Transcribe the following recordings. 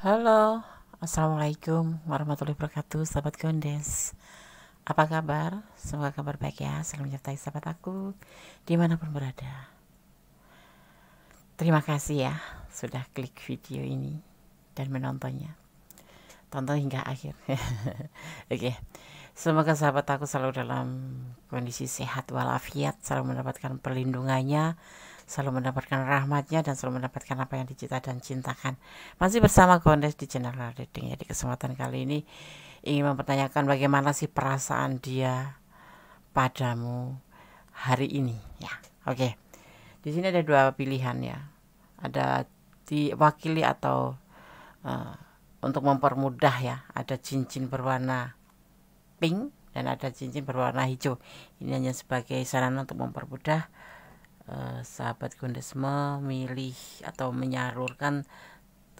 Halo, Assalamualaikum warahmatullahi wabarakatuh, sahabat Gondes. Apa kabar? Semoga kabar baik ya, selalu menyertai sahabat aku dimanapun berada. Terima kasih ya sudah klik video ini dan menontonnya. Tonton hingga akhir. Oke, semoga sahabat aku selalu dalam kondisi sehat walafiat, selalu mendapatkan perlindungannya, selalu mendapatkan rahmatnya, dan selalu mendapatkan apa yang dicita dan cintakan. Masih bersama Gondes di channel Reading ya. Di kesempatan kali ini ingin mempertanyakan bagaimana sih perasaan dia padamu hari ini ya. Oke, di sini ada dua pilihan ya, ada diwakili atau untuk mempermudah ya, ada cincin berwarna pink dan ada cincin berwarna hijau. Ini hanya sebagai sarana untuk mempermudah sahabat Gondes memilih atau menyalurkan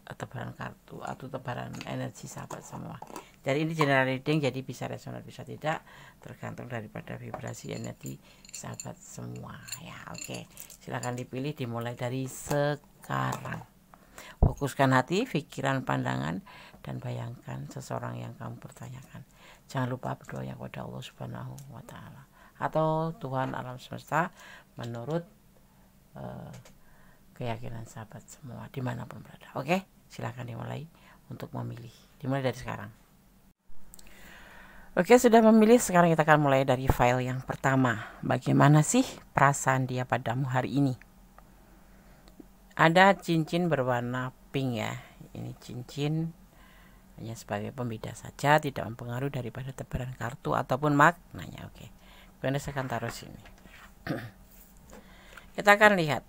tebaran kartu atau tebaran energi sahabat semua. Jadi ini general reading, jadi bisa resonate bisa tidak, tergantung daripada vibrasi energi sahabat semua ya. Oke, silahkan dipilih, dimulai dari sekarang. Fokuskan hati, pikiran, pandangan, dan bayangkan seseorang yang kamu pertanyakan. Jangan lupa berdoa kepada Allah Subhanahu wa Ta'ala atau Tuhan alam semesta menurut keyakinan sahabat semua dimanapun berada. Oke, silahkan dimulai untuk memilih. Dimulai dari sekarang. Oke, sudah memilih. Sekarang kita akan mulai dari file yang pertama. Bagaimana sih perasaan dia padamu hari ini? Ada cincin berwarna pink ya. Ini cincin hanya sebagai pembeda saja, tidak mempengaruhi daripada tebaran kartu ataupun maknanya. Oke, kemudian saya akan taruh sini. Kita akan lihat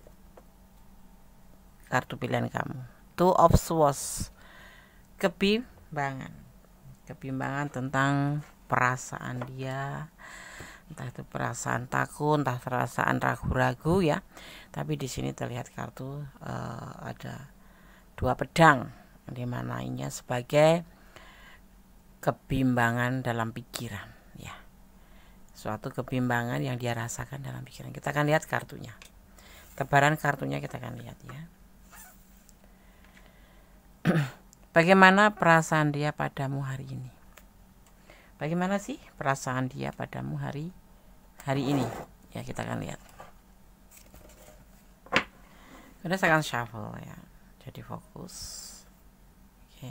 kartu pilihan kamu. Two of Swords, kebimbangan tentang perasaan dia, entah itu perasaan takut, entah perasaan ragu-ragu ya. Tapi di sini terlihat kartu ada dua pedang, dimana ini sebagai kebimbangan dalam pikiran ya, suatu kebimbangan yang dia rasakan dalam pikiran. Kita akan lihat kartunya, tebaran kartunya kita akan lihat ya. Bagaimana perasaan dia padamu hari ini? Bagaimana sih perasaan dia padamu hari ini ya, kita akan lihat. Kemudian saya akan shuffle ya, jadi fokus. Oke.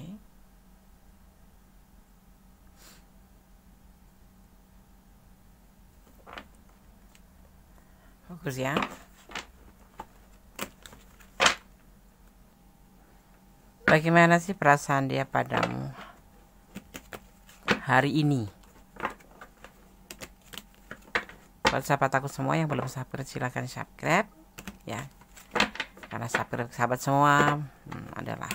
Fokus ya. Bagaimana sih perasaan dia padamu hari ini? Buat sahabat aku semua yang belum subscribe, silahkan subscribe ya, karena subscribe sahabat semua adalah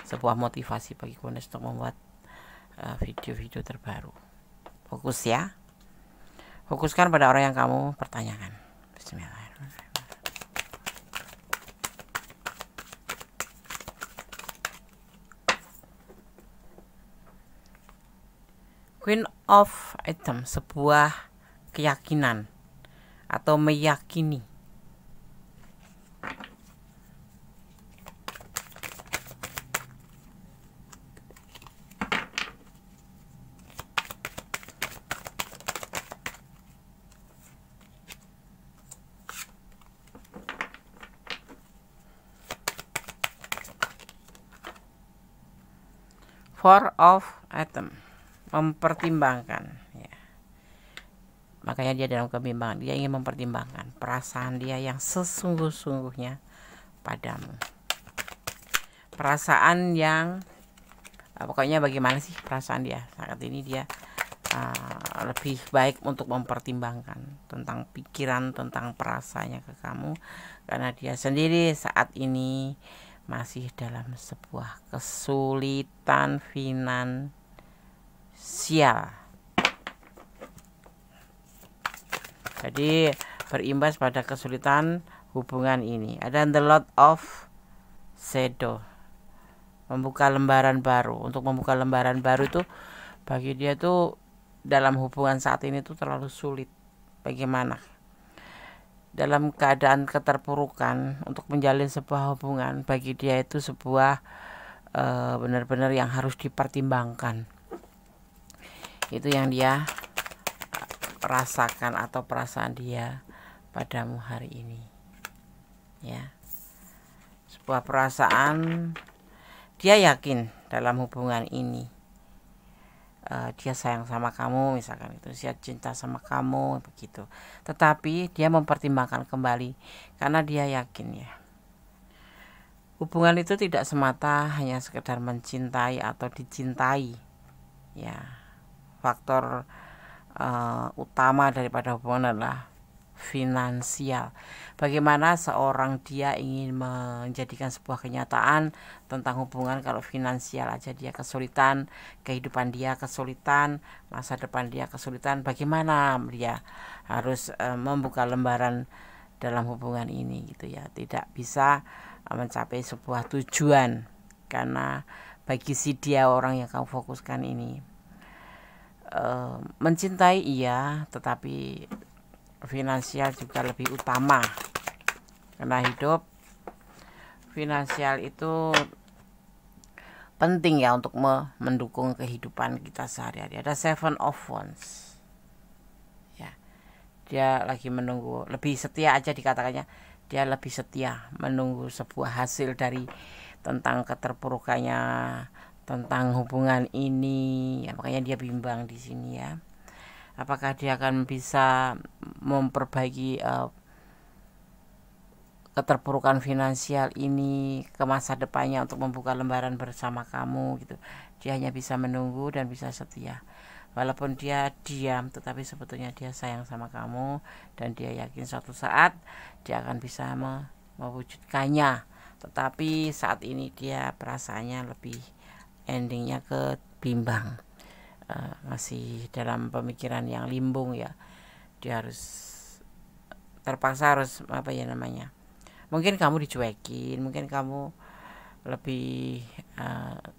sebuah motivasi bagi Gondes untuk membuat video-video terbaru. Fokus ya, fokuskan pada orang yang kamu pertanyakan. Bismillahirrahmanirrahim. Queen of Item, sebuah keyakinan atau meyakini. Four of Item, mempertimbangkan ya. Makanya dia dalam kebimbangan, dia ingin mempertimbangkan perasaan dia yang sesungguh-sungguhnya padamu. Perasaan yang pokoknya bagaimana sih perasaan dia saat ini? Dia lebih baik untuk mempertimbangkan tentang pikiran, tentang perasaannya ke kamu, karena dia sendiri saat ini masih dalam sebuah kesulitan finansial. Jadi berimbas pada kesulitan hubungan ini. Ada the Lord of Shadow, membuka lembaran baru. Untuk membuka lembaran baru itu bagi dia tuh dalam hubungan saat ini tuh terlalu sulit. Bagaimana? Dalam keadaan keterpurukan untuk menjalin sebuah hubungan, bagi dia itu sebuah benar-benar yang harus dipertimbangkan. Itu yang dia rasakan atau perasaan dia padamu hari ini, ya. Sebuah perasaan dia yakin dalam hubungan ini, dia sayang sama kamu, misalkan itu, dia cinta sama kamu, begitu. Tetapi dia mempertimbangkan kembali karena dia yakin, ya, hubungan itu tidak semata hanya sekedar mencintai atau dicintai, ya. Faktor utama daripada hubungan adalah finansial. Bagaimana seorang dia ingin menjadikan sebuah kenyataan tentang hubungan kalau finansial aja dia kesulitan, kehidupan dia kesulitan, masa depan dia kesulitan, bagaimana dia harus membuka lembaran dalam hubungan ini, gitu ya. Tidak bisa mencapai sebuah tujuan karena bagi si dia, orang yang kamu fokuskan ini, mencintai iya, tetapi finansial juga lebih utama, karena hidup finansial itu penting, ya, untuk mendukung kehidupan kita sehari-hari. Ada 7 of Wands, ya, dia lagi menunggu, lebih setia aja dikatakannya, dia lebih setia menunggu sebuah hasil dari tentang keterpurukannya, tentang hubungan ini, ya, makanya dia bimbang di sini, ya. Apakah dia akan bisa memperbaiki keterpurukan finansial ini ke masa depannya untuk membuka lembaran bersama kamu, gitu. Dia hanya bisa menunggu dan bisa setia. Walaupun dia diam, tetapi sebetulnya dia sayang sama kamu dan dia yakin suatu saat dia akan bisa mewujudkannya. Tetapi saat ini dia perasaannya lebih endingnya ke bimbang. Masih dalam pemikiran yang limbung, ya. Dia terpaksa harus mungkin kamu dicuekin, mungkin kamu lebih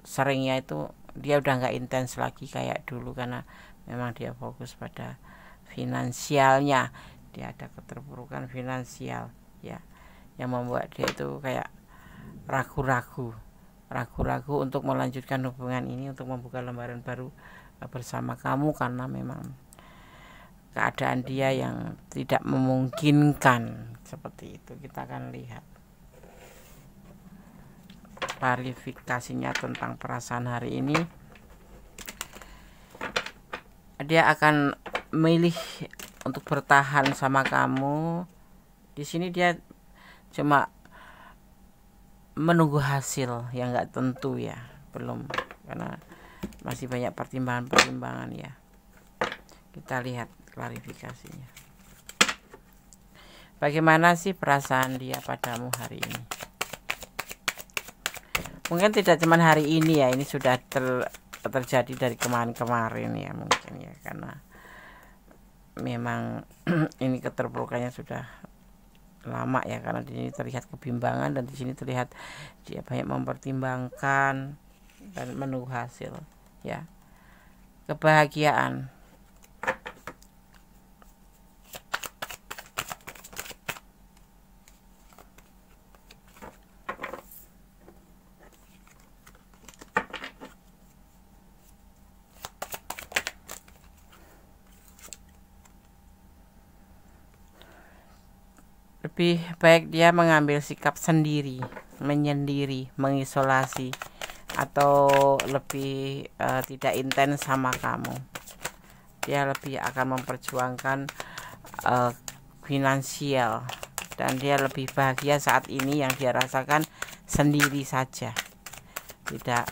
seringnya itu dia udah nggak intens lagi kayak dulu, karena memang dia fokus pada finansialnya. Dia ada keterpurukan finansial, ya, yang membuat dia itu kayak ragu-ragu untuk melanjutkan hubungan ini, untuk membuka lembaran baru bersama kamu, karena memang keadaan dia yang tidak memungkinkan seperti itu. Kita akan lihat klarifikasinya tentang perasaan hari ini. Dia akan memilih untuk bertahan sama kamu. Di sini dia cuma menunggu hasil yang nggak tentu, ya, belum, karena masih banyak pertimbangan-pertimbangan, ya. Kita lihat klarifikasinya. Bagaimana sih perasaan dia padamu hari ini? Mungkin tidak cuma hari ini, ya, ini sudah terjadi dari kemarin-kemarin, ya, mungkin, ya, karena memang ini keterpurukannya sudah lama, ya, karena di sini terlihat kebimbangan dan di sini terlihat dia banyak mempertimbangkan dan menunggu hasil, ya. Kebahagiaan. Lebih baik dia mengambil sikap sendiri, menyendiri, mengisolasi, atau lebih tidak intens sama kamu. Dia lebih akan memperjuangkan finansial, dan dia lebih bahagia saat ini yang dia rasakan sendiri saja. Tidak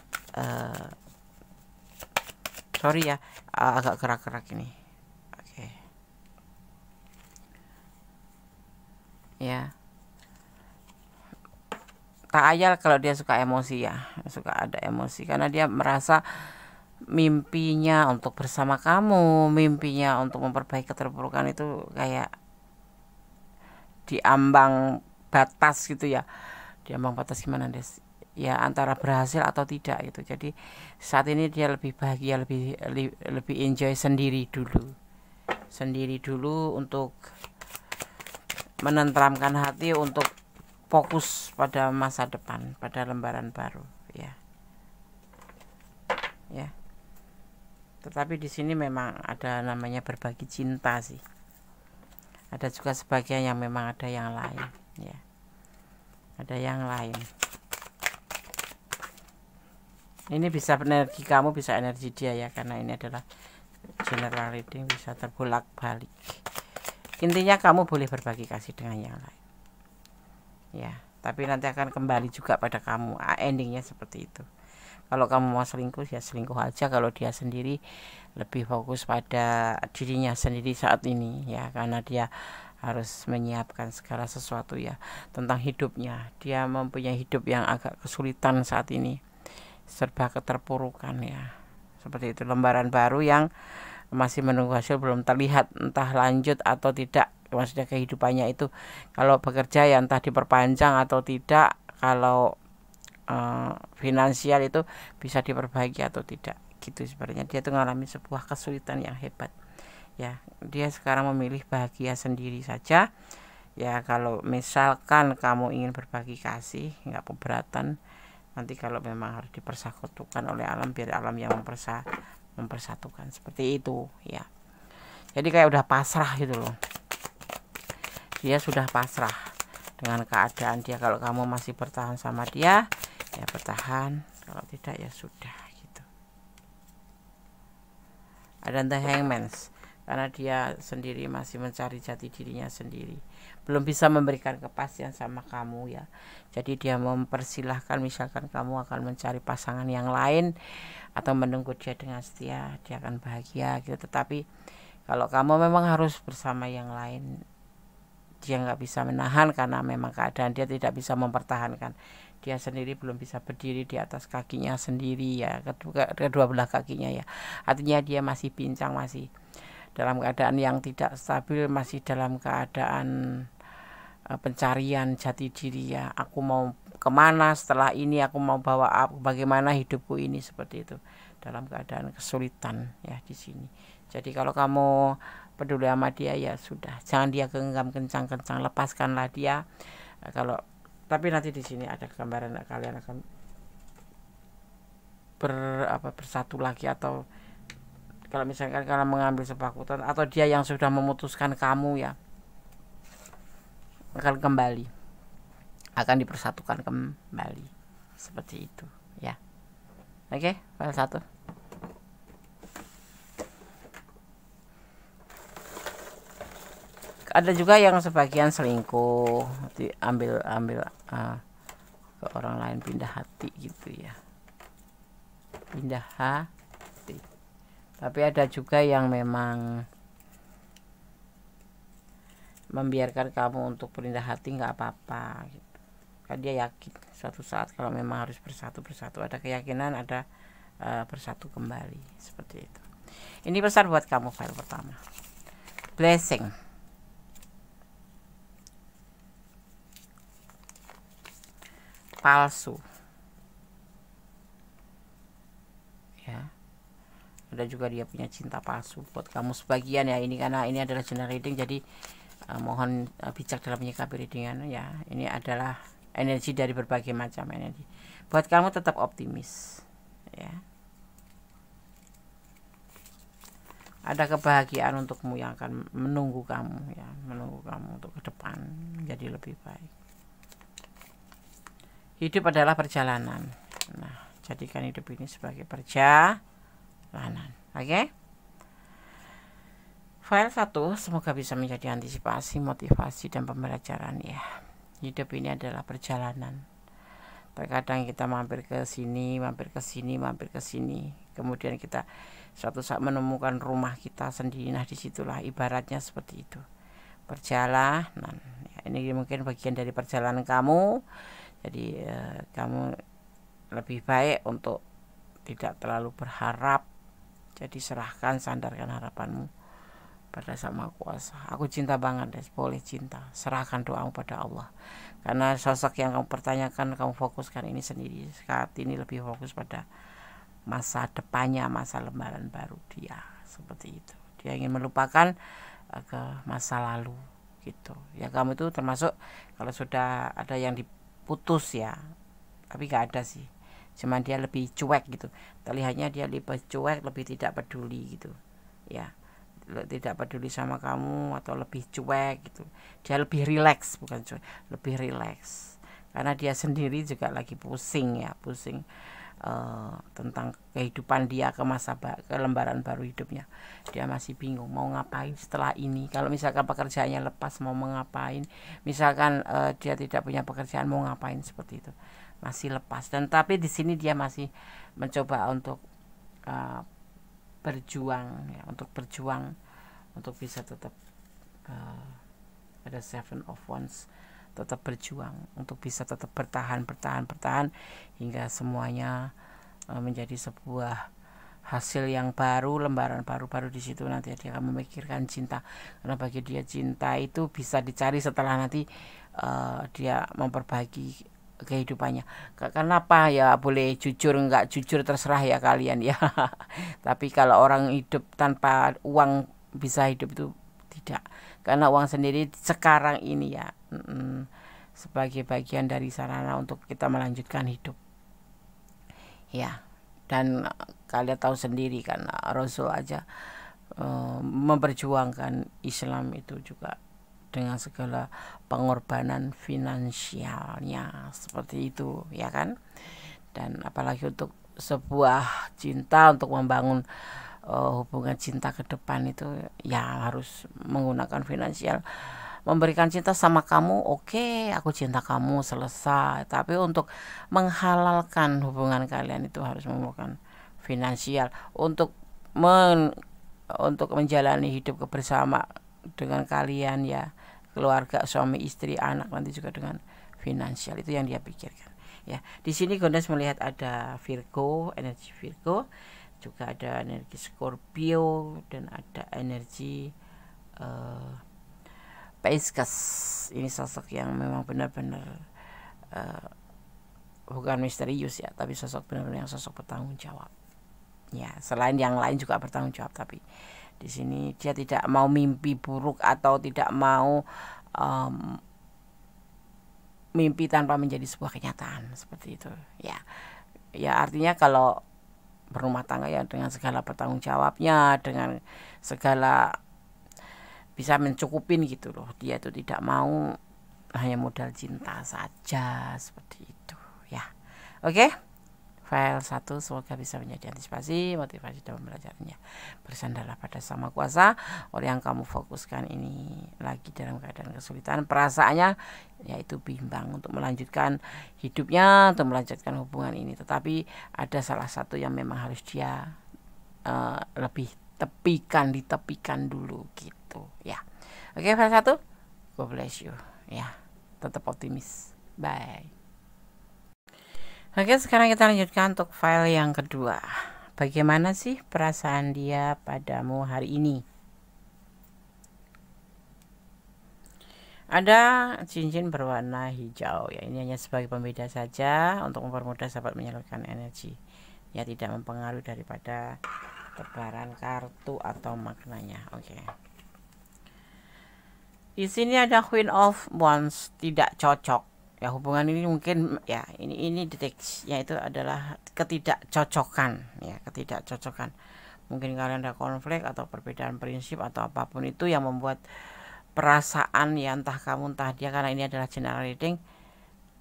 sorry, ya, agak gerak-gerak ini. Oke. Ya, tak ayal kalau dia suka emosi, ya, suka ada emosi, karena dia merasa mimpinya untuk bersama kamu, mimpinya untuk memperbaiki keterpurukan itu kayak diambang batas, gitu, ya. Diambang batas gimana, Des? Ya, antara berhasil atau tidak, gitu. Jadi saat ini dia lebih bahagia, lebih enjoy sendiri dulu untuk menenteramkan hati, untuk fokus pada masa depan, pada lembaran baru, ya. ya. Tetapi di sini memang ada namanya berbagi cinta sih. Ada juga sebagian yang memang ada yang lain, ya. Ada yang lain. Ini bisa energi kamu, bisa energi dia ya, karena ini adalah general reading, bisa terbolak-balik. Intinya kamu boleh berbagi kasih dengan yang lain, ya. Tapi nanti akan kembali juga pada kamu. Endingnya seperti itu. Kalau kamu mau selingkuh ya selingkuh aja. Kalau dia sendiri lebih fokus pada dirinya sendiri saat ini, ya, karena dia harus menyiapkan segala sesuatu ya tentang hidupnya. Dia mempunyai hidup yang agak kesulitan saat ini, serba keterpurukan ya. Seperti itu, lembaran baru yang masih menunggu hasil, belum terlihat entah lanjut atau tidak. Maksudnya kehidupannya itu kalau bekerja ya entah diperpanjang atau tidak, kalau finansial itu bisa diperbaiki atau tidak, gitu. Sebenarnya dia tuh mengalami sebuah kesulitan yang hebat ya. Dia sekarang memilih bahagia sendiri saja ya. Kalau misalkan kamu ingin berbagi kasih, nggak keberatan. Nanti kalau memang harus dipersatukan oleh alam, biar alam yang mempersatukan, seperti itu ya. Jadi kayak udah pasrah gitu loh. Dia sudah pasrah dengan keadaan dia. Kalau kamu masih bertahan sama dia ya bertahan, kalau tidak ya sudah gitu. Ada The Hangman, karena dia sendiri masih mencari jati dirinya sendiri, belum bisa memberikan kepastian sama kamu ya. Jadi dia mempersilahkan, misalkan kamu akan mencari pasangan yang lain atau menunggu dia dengan setia, dia akan bahagia gitu. Tetapi kalau kamu memang harus bersama yang lain, dia nggak bisa menahan, karena memang keadaan dia tidak bisa mempertahankan. Dia sendiri belum bisa berdiri di atas kakinya sendiri ya, kedua belah kakinya ya. Artinya dia masih pincang, masih dalam keadaan yang tidak stabil, masih dalam keadaan pencarian jati diri ya. Aku mau kemana setelah ini, aku mau bawa apa, bagaimana hidupku ini, seperti itu. Dalam keadaan kesulitan ya di sini. Jadi kalau kamu peduli sama dia ya sudah, jangan dia genggam kencang-kencang, lepaskanlah dia. Kalau tapi nanti di sini ada gambaran kalian akan bersatu lagi, atau kalau misalkan kalian mengambil sebuah keputusan, atau dia yang sudah memutuskan kamu ya akan kembali, akan dipersatukan kembali, seperti itu ya. Oke, file 1. Ada juga yang sebagian selingkuh, diambil ke orang lain, pindah hati gitu ya, pindah hati. Tapi ada juga yang memang membiarkan kamu untuk pindah hati, nggak apa-apa gitu. Kan dia yakin suatu saat kalau memang harus bersatu, ada keyakinan, ada bersatu kembali, seperti itu. Ini pesan buat kamu, file pertama. Blessing. Palsu ya. Ada juga dia punya cinta palsu buat kamu sebagian ya. Ini karena ini adalah general reading, jadi mohon bijak dalam menyikapi readingan ya. Ini adalah energi dari berbagai macam energi. Buat kamu tetap optimis ya. Ada kebahagiaan untukmu yang akan menunggu kamu ya, menunggu kamu untuk ke depan menjadi lebih baik. Hidup adalah perjalanan. Nah, jadikan hidup ini sebagai perjalanan. Oke? File 1 semoga bisa menjadi antisipasi, motivasi, dan pembelajaran ya. Hidup ini adalah perjalanan. Terkadang kita mampir ke sini, mampir ke sini, mampir ke sini. Kemudian kita suatu saat menemukan rumah kita sendiri. Nah, disitulah ibaratnya seperti itu. Perjalanan. Ya, ini mungkin bagian dari perjalanan kamu. Jadi kamu lebih baik untuk tidak terlalu berharap. Jadi serahkan, sandarkan harapanmu pada Sang Maha Kuasa. Aku cinta banget, Des. Boleh cinta. Serahkan doamu pada Allah. Karena sosok yang kamu pertanyakan, kamu fokuskan ini sendiri. Saat ini lebih fokus pada masa depannya, masa lembaran baru dia. Seperti itu. Dia ingin melupakan ke masa lalu gitu. Ya kamu itu termasuk kalau sudah ada yang putus ya, tapi gak ada sih. cuman dia lebih cuek gitu, terlihatnya dia lebih cuek, lebih tidak peduli gitu ya, tidak peduli sama kamu atau lebih cuek gitu. Dia lebih rileks, bukan cuek, lebih rileks karena dia sendiri juga lagi pusing ya, pusing tentang kehidupan dia ke lembaran baru hidupnya. Dia masih bingung mau ngapain setelah ini. Kalau misalkan pekerjaannya lepas, mau mengapain, misalkan dia tidak punya pekerjaan, mau ngapain, seperti itu, masih lepas. Dan tapi di sini dia masih mencoba untuk berjuang ya, untuk berjuang untuk bisa tetap ada Seven of Wands, tetap berjuang untuk bisa tetap bertahan hingga semuanya menjadi sebuah hasil yang baru, lembaran baru di situ. Nanti dia akan memikirkan cinta, karena bagi dia cinta itu bisa dicari setelah nanti dia memperbaiki kehidupannya. Kenapa ya, boleh jujur nggak jujur terserah ya kalian ya. Tapi kalau orang hidup tanpa uang bisa hidup itu tidak, karena uang sendiri sekarang ini ya sebagai bagian dari sarana untuk kita melanjutkan hidup ya. Dan kalian tahu sendiri kan, Rasul aja memperjuangkan Islam itu juga dengan segala pengorbanan finansialnya, seperti itu ya kan. Dan apalagi untuk sebuah cinta, untuk membangun hubungan cinta ke depan itu ya harus menggunakan finansial. Memberikan cinta sama kamu, oke, aku cinta kamu, selesai. Tapi untuk menghalalkan hubungan kalian itu harus menggunakan finansial untuk menjalani hidup bersama dengan kalian ya, keluarga, suami istri, anak, nanti juga dengan finansial. Itu yang dia pikirkan ya. Di sini Gondes melihat ada Virgo, energi Virgo, juga ada energi Scorpio, dan ada energi Pisces. Ini sosok yang memang benar-benar bukan misterius ya, tapi sosok benar-benar yang sosok bertanggung jawab ya. Selain yang lain juga bertanggung jawab, tapi di sini dia tidak mau mimpi buruk atau tidak mau mimpi tanpa menjadi sebuah kenyataan, seperti itu ya. Ya artinya kalau berumah tangga ya dengan segala bertanggung jawabnya, dengan segala bisa mencukupin gitu loh. Dia itu tidak mau hanya modal cinta saja, seperti itu ya. Oke, file 1 semoga bisa menjadi antisipasi, motivasi dalam belajarnya. Bersandarlah pada Sama Kuasa. Orang yang kamu fokuskan ini lagi dalam keadaan kesulitan, perasaannya yaitu bimbang untuk melanjutkan hidupnya, untuk melanjutkan hubungan ini. Tetapi ada salah satu yang memang harus dia lebih ditepikan dulu gitu ya. Oke, file 1, God bless you ya, tetap optimis, bye. Oke, sekarang kita lanjutkan untuk file yang kedua. Bagaimana sih perasaan dia padamu hari ini? Ada cincin berwarna hijau ya, ini hanya sebagai pembeda saja untuk mempermudah sahabat menyalurkan energi ya, tidak mempengaruhi daripada tebaran kartu atau maknanya. Oke. Di sini ada Queen of Wands, tidak cocok ya hubungan ini. Mungkin ya ini deteksinya itu adalah ketidakcocokan ya, ketidakcocokan. Mungkin kalian ada konflik atau perbedaan prinsip atau apapun itu yang membuat perasaan ya, entah kamu entah dia, karena ini adalah general reading,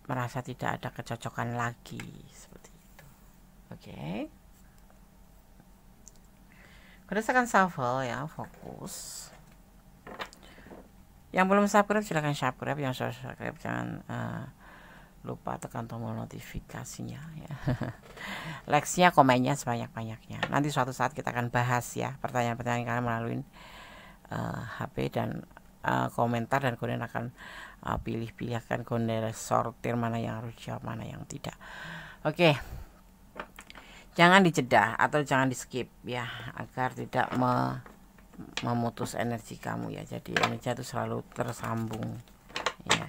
merasa tidak ada kecocokan lagi, seperti itu. Oke. Berdasarkan shuffle ya, fokus. Yang belum subscribe silahkan subscribe, yang sudah subscribe jangan lupa tekan tombol notifikasinya ya. Like-nya, komennya sebanyak-banyaknya. Nanti suatu saat kita akan bahas ya pertanyaan-pertanyaan kalian melalui HP dan komentar, dan kemudian akan pilih-pilih, akan kemudian sortir mana yang harus jawab, mana yang tidak. Oke. Jangan dijeda atau jangan di skip ya, agar tidak memutus energi kamu ya. Jadi energi itu selalu tersambung ya.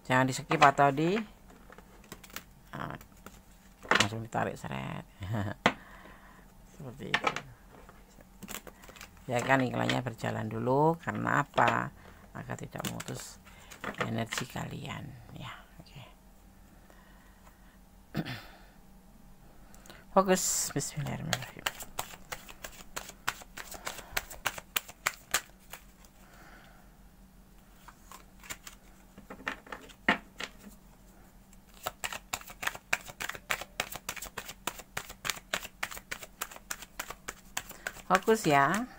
Jangan di skip atau langsung ditarik seret. Seperti itu ya kan, iklannya berjalan dulu. Karena apa? Agar tidak memutus energi kalian ya. Oke. Fokus. Bismillahirrahmanirrahim. Fokus ya.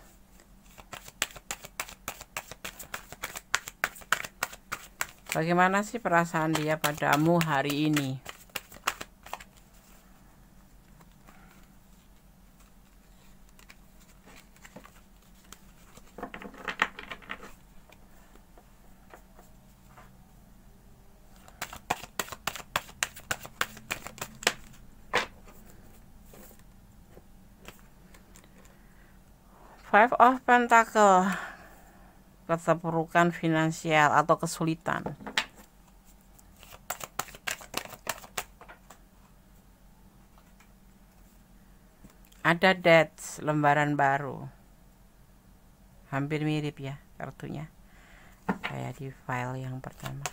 Bagaimana sih perasaan dia padamu hari ini? Five of Pentacle, keterpurukan finansial atau kesulitan. Ada dates, lembaran baru. Hampir mirip ya kartunya, kayak di file yang pertama.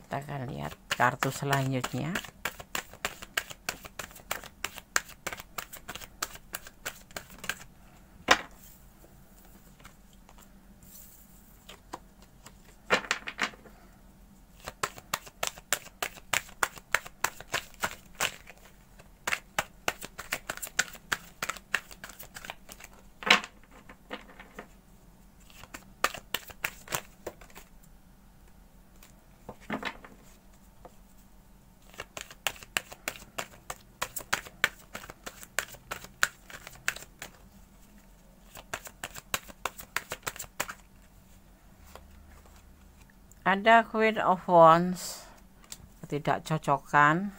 Kita akan lihat kartu selanjutnya. Ada Queen of Wands, ketidakcocokan.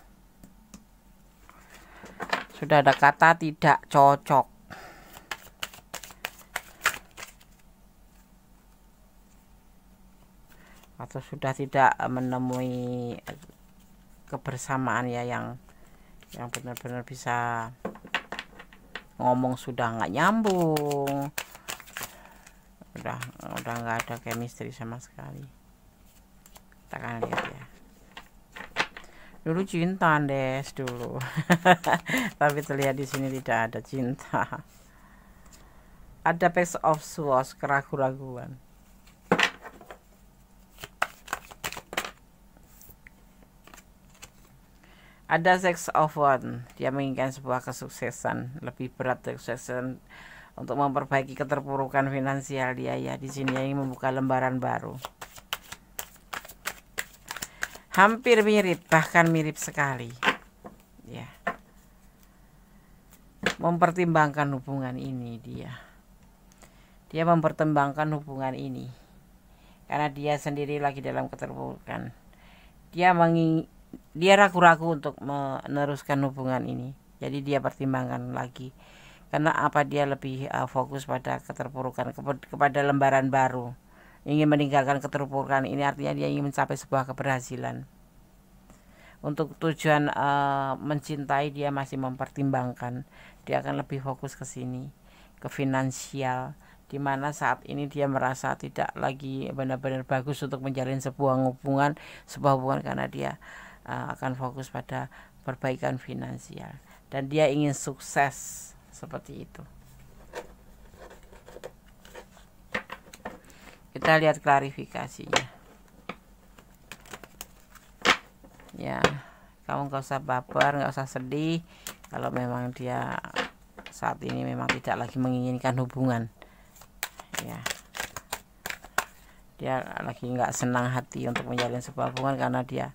Sudah ada kata tidak cocok. Atau sudah tidak menemui kebersamaan ya, yang benar-benar bisa ngomong, sudah nggak nyambung. Udah nggak ada chemistry sama sekali. Kita akan lihat ya. Dulu cinta Des dulu. Tapi terlihat di sini tidak ada cinta. Ada Page of Swords, keraguan-raguan. Ada Six of Wands, dia menginginkan sebuah kesuksesan, lebih berat kesuksesan untuk memperbaiki keterpurukan finansial dia ya. Di sini dia ingin membuka lembaran baru. Hampir mirip, bahkan mirip sekali ya. Mempertimbangkan hubungan ini dia mempertimbangkan hubungan ini karena dia sendiri lagi dalam keterpurukan. Dia ragu-ragu untuk meneruskan hubungan ini, jadi dia pertimbangkan lagi. Karena apa? Dia lebih fokus pada keterpurukan, kepada lembaran baru. Ingin meninggalkan keterpurukan ini, artinya dia ingin mencapai sebuah keberhasilan. Untuk tujuan mencintai, dia masih mempertimbangkan. Dia akan lebih fokus ke sini, ke finansial, dimana saat ini dia merasa tidak lagi benar-benar bagus untuk menjalin sebuah hubungan karena dia akan fokus pada perbaikan finansial, dan dia ingin sukses seperti itu. Kita lihat klarifikasinya ya. Kamu gak usah baper, gak usah sedih kalau memang dia saat ini memang tidak lagi menginginkan hubungan ya. Dia lagi nggak senang hati untuk menjalin sebuah hubungan karena dia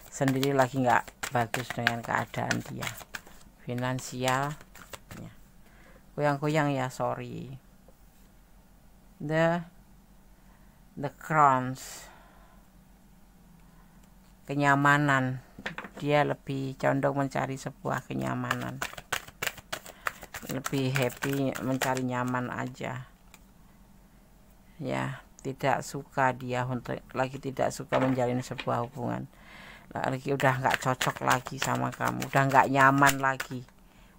sendiri lagi nggak bagus dengan keadaan dia finansial ya. Goyang-goyang ya, sorry. The Crowns, kenyamanan. Dia lebih condong mencari sebuah kenyamanan, lebih happy, mencari nyaman aja ya. tidak suka, dia lagi tidak suka menjalin sebuah hubungan, lagi udah nggak cocok lagi sama kamu, udah nggak nyaman lagi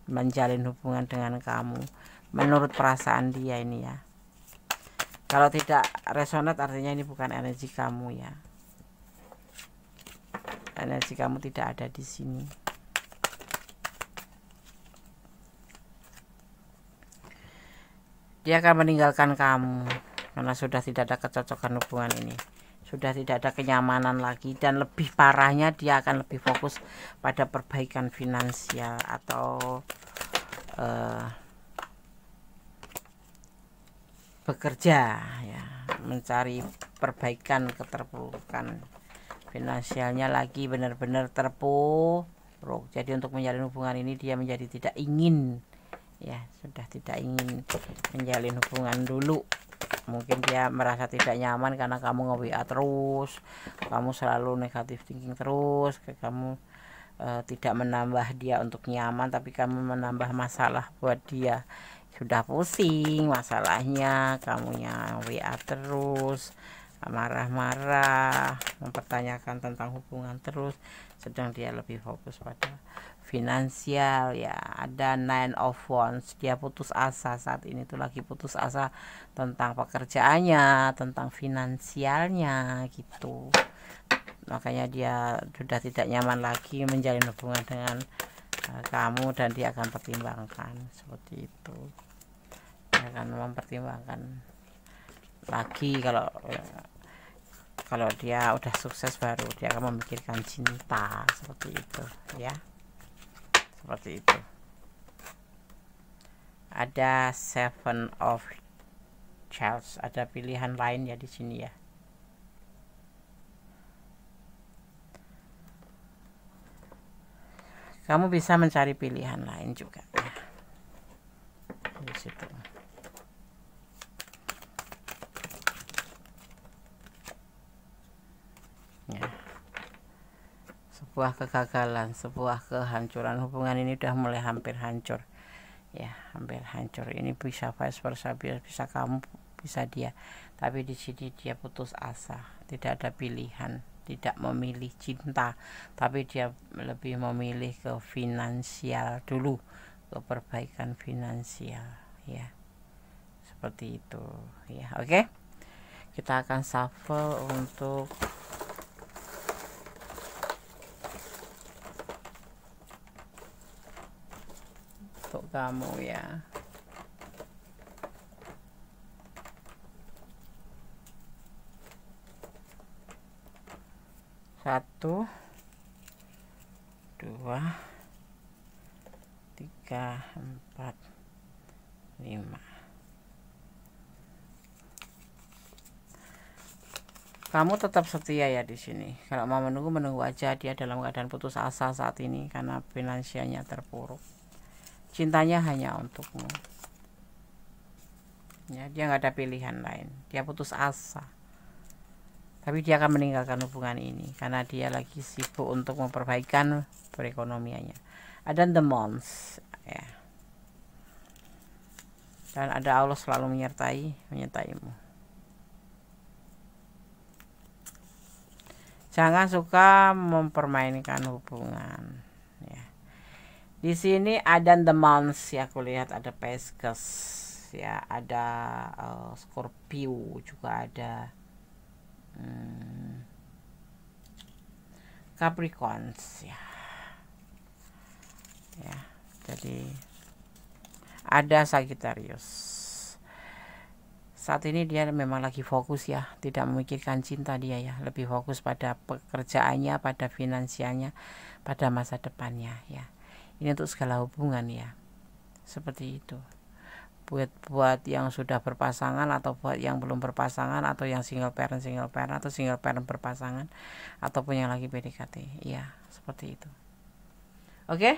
menjalin hubungan dengan kamu menurut perasaan dia ini ya. Kalau tidak resonate artinya ini bukan energi kamu ya, energi kamu tidak ada di sini. Dia akan meninggalkan kamu karena sudah tidak ada kecocokan hubungan ini, sudah tidak ada kenyamanan lagi, dan lebih parahnya dia akan lebih fokus pada perbaikan finansial atau bekerja ya, mencari perbaikan keterpurukan finansialnya lagi benar-benar terpuruk. Jadi untuk menjalin hubungan ini dia menjadi tidak ingin ya, sudah tidak ingin menjalin hubungan dulu. Mungkin dia merasa tidak nyaman karena kamu nge-WA terus, kamu selalu negatif thinking terus, kamu tidak menambah dia untuk nyaman, tapi kamu menambah masalah buat dia. Sudah pusing masalahnya, kamunya WA terus, marah-marah, mempertanyakan tentang hubungan terus, sedang dia lebih fokus pada finansial ya. Ada Nine of Wands, dia putus asa saat ini tuh, lagi putus asa tentang pekerjaannya, tentang finansialnya gitu. Makanya dia sudah tidak nyaman lagi menjalin hubungan dengan kamu, dan dia akan pertimbangkan seperti itu. Dia akan mempertimbangkan lagi. Kalau dia udah sukses baru dia akan memikirkan cinta, seperti itu ya, seperti itu. Ada Seven of Swords, ada pilihan lain ya di sini ya. Kamu bisa mencari pilihan lain juga ya, di situ. Ya. Sebuah kegagalan, sebuah kehancuran, hubungan ini udah mulai hampir hancur ya, hampir hancur. Ini bisa vice versa, bisa kamu, bisa dia, tapi di sini dia putus asa, tidak ada pilihan, tidak memilih cinta, tapi dia lebih memilih ke finansial dulu, ke perbaikan finansial ya, seperti itu ya. Oke, kita akan shuffle untuk kamu ya. Satu, dua, tiga, empat, lima. Kamu tetap setia ya di sini. Kalau mau menunggu, menunggu aja. Dia dalam keadaan putus asa saat ini karena finansialnya terpuruk. Cintanya hanya untukmu. Ya, dia nggak ada pilihan lain. Dia putus asa. Tapi dia akan meninggalkan hubungan ini karena dia lagi sibuk untuk memperbaikan perekonomiannya. Ada The Month ya. Dan ada Allah selalu menyertaimu. Jangan suka mempermainkan hubungan ya. Di sini ada The Month ya, aku lihat ada Pisces ya, ada Scorpio juga ada, Capricorns ya. Ya, jadi ada Sagittarius. Saat ini dia memang lagi fokus ya, tidak memikirkan cinta dia ya, lebih fokus pada pekerjaannya, pada finansialnya, pada masa depannya ya. Ini untuk segala hubungan ya, seperti itu. Buat yang sudah berpasangan, atau buat yang belum berpasangan, atau yang single parent atau single parent berpasangan, ataupun yang lagi PDKT ya, seperti itu. Oke,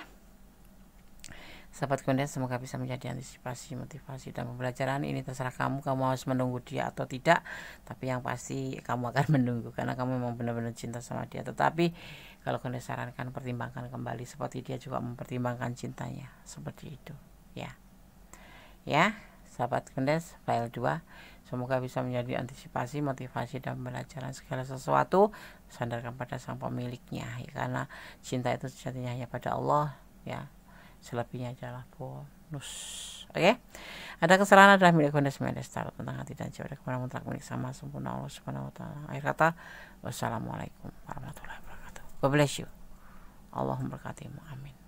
sahabat Kondes, semoga bisa menjadi antisipasi, motivasi, dan pembelajaran. Ini terserah kamu harus menunggu dia atau tidak, tapi yang pasti kamu akan menunggu karena kamu memang benar-benar cinta sama dia. Tetapi kalau Kondes sarankan, pertimbangkan kembali seperti dia juga mempertimbangkan cintanya, seperti itu ya. Ya, sahabat Kondes, file 2. Semoga bisa menjadi antisipasi, motivasi, dan pembelajaran segala sesuatu sandarkan pada sang pemiliknya ya, karena cinta itu sejatinya hanya pada Allah ya, selebihnya adalah bonus. Oke, ada kesalahan adalah milik Kondes Mendes, taruh tentang hati dan jiwa kemana mutlak milik sama sempurna Allah Subhanahu wa Ta'ala. Akhir kata, wassalamualaikum warahmatullahi wabarakatuh. God bless you. Allahumma berkatimu, amin.